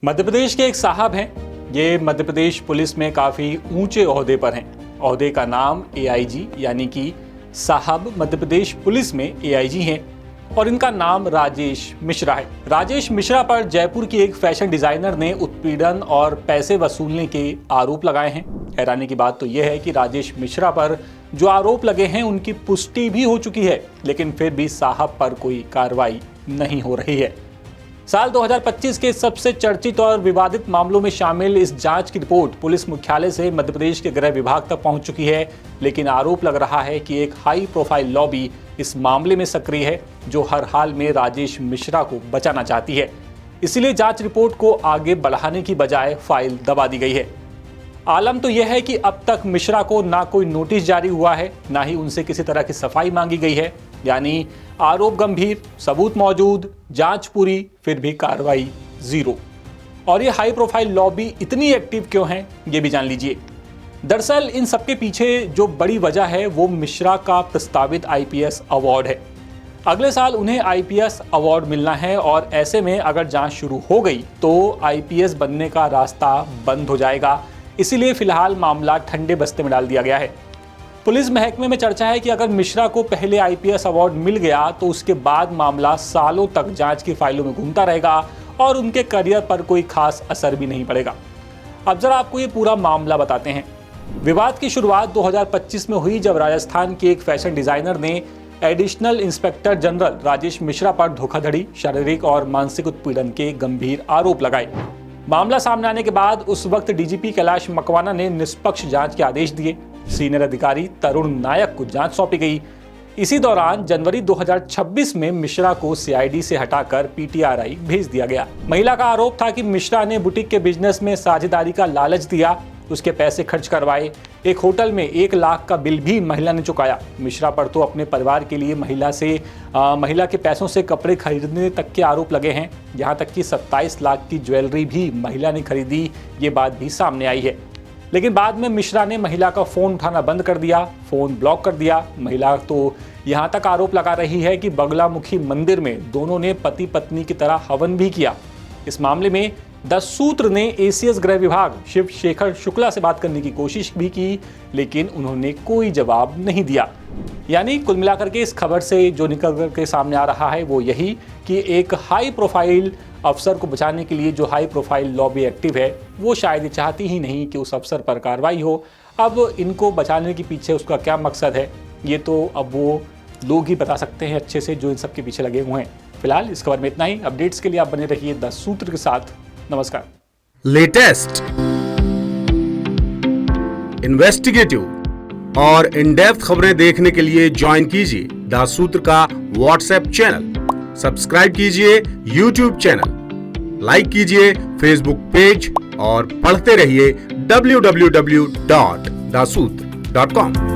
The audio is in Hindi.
मध्य प्रदेश के एक साहब हैं। ये मध्य प्रदेश पुलिस में काफ़ी ऊंचे ओहदे पर हैं। ओहदे का नाम एआईजी यानी कि साहब मध्य प्रदेश पुलिस में एआईजी हैं और इनका नाम राजेश मिश्रा है। राजेश मिश्रा पर जयपुर की एक फैशन डिजाइनर ने उत्पीड़न और पैसे वसूलने के आरोप लगाए हैं। हैरानी की बात तो यह है कि राजेश मिश्रा पर जो आरोप लगे हैं उनकी पुष्टि भी हो चुकी है, लेकिन फिर भी साहब पर कोई कार्रवाई नहीं हो रही है। साल 2025 के सबसे चर्चित और विवादित मामलों में शामिल इस जांच की रिपोर्ट पुलिस मुख्यालय से मध्य प्रदेश के गृह विभाग तक पहुंच चुकी है, लेकिन आरोप लग रहा है कि एक हाई प्रोफाइल लॉबी इस मामले में सक्रिय है जो हर हाल में राजेश मिश्रा को बचाना चाहती है। इसीलिए जांच रिपोर्ट को आगे बढ़ाने की बजाय फाइल दबा दी गई है। आलम तो यह है कि अब तक मिश्रा को ना कोई नोटिस जारी हुआ है, ना ही उनसे किसी तरह की सफाई मांगी गई है। यानी आरोप गंभीर, सबूत मौजूद, जांच पूरी, फिर भी कार्रवाई जीरो। और ये हाई प्रोफाइल लॉबी इतनी एक्टिव क्यों है, ये भी जान लीजिए। दरअसल इन सबके पीछे जो बड़ी वजह है वो मिश्रा का प्रस्तावित आईपीएस अवार्ड है। अगले साल उन्हें आईपीएस अवार्ड मिलना है और ऐसे में अगर जांच शुरू हो गई तो आईपीएस बनने का रास्ता बंद हो जाएगा। इसीलिए फिलहाल मामला ठंडे बस्ते में डाल दिया गया है। पुलिस महकमे में चर्चा है कि अगर मिश्रा को पहले आईपीएस अवार्ड मिल गया तो उसके बाद मामला सालों तक जांच की फाइलों में घूमता रहेगा और उनके करियर पर कोई खास असर भी नहीं पड़ेगा। अब जरा आपको ये पूरा मामला बताते हैं। विवाद की शुरुआत 2025 में हुई जब राजस्थान के एक फैशन डिजाइनर ने additional inspector general Rajesh Mishra पर धोखाधड़ी, शारीरिक और मानसिक उत्पीड़न के गंभीर आरोप लगाए। मामला सामने आने के बाद उस वक्त डीजीपी कैलाश मकवाना ने निष्पक्ष जांच के आदेश दिए। सीनियर अधिकारी तरुण नायक को जांच सौंपी गई। इसी दौरान जनवरी 2026 में मिश्रा को सीआईडी से हटाकर पीटीआरआई भेज दिया गया। महिला का आरोप था कि मिश्रा ने बुटीक के बिजनेस में साझेदारी का लालच दिया, उसके पैसे खर्च करवाए। एक होटल में 1 लाख का बिल भी महिला ने चुकाया। मिश्रा पर तो अपने परिवार के लिए महिला के पैसों से कपड़े खरीदने तक के आरोप लगे हैं। यहाँ तक कि 27 लाख की ज्वेलरी भी महिला ने खरीदी, ये बात भी सामने आई है। लेकिन बाद में मिश्रा ने महिला का फोन उठाना बंद कर दिया, फोन ब्लॉक कर दिया। महिला तो यहाँ तक आरोप लगा रही है कि बगलामुखी मंदिर में दोनों ने पति पत्नी की तरह हवन भी किया। इस मामले में 10 सूत्र ने एसीएस गृह विभाग शिव शेखर शुक्ला से बात करने की कोशिश भी की, लेकिन उन्होंने कोई जवाब नहीं दिया। यानी कुल मिलाकर के इस खबर से जो निकल कर के सामने आ रहा है वो यही कि एक हाई प्रोफाइल अफसर को बचाने के लिए जो हाई प्रोफाइल लॉबी एक्टिव है वो शायद ये चाहती ही नहीं कि उस अफसर पर कार्रवाई हो। अब इनको बचाने के पीछे उसका क्या मकसद है ये तो अब वो लोग ही बता सकते हैं अच्छे से जो इन सब के पीछे लगे हुए हैं। फिलहाल इस खबर में इतना ही। अपडेट्स के लिए आप बने रहिए 10 सूत्र के साथ। नमस्कार। लेटेस्ट, इन्वेस्टिगेटिव और इन डेप्थ खबरें देखने के लिए ज्वाइन कीजिए 10 सूत्र का व्हाट्सएप चैनल, सब्सक्राइब कीजिए यूट्यूब चैनल, लाइक कीजिए फेसबुक पेज और पढ़ते रहिए www.daसूत्र.com।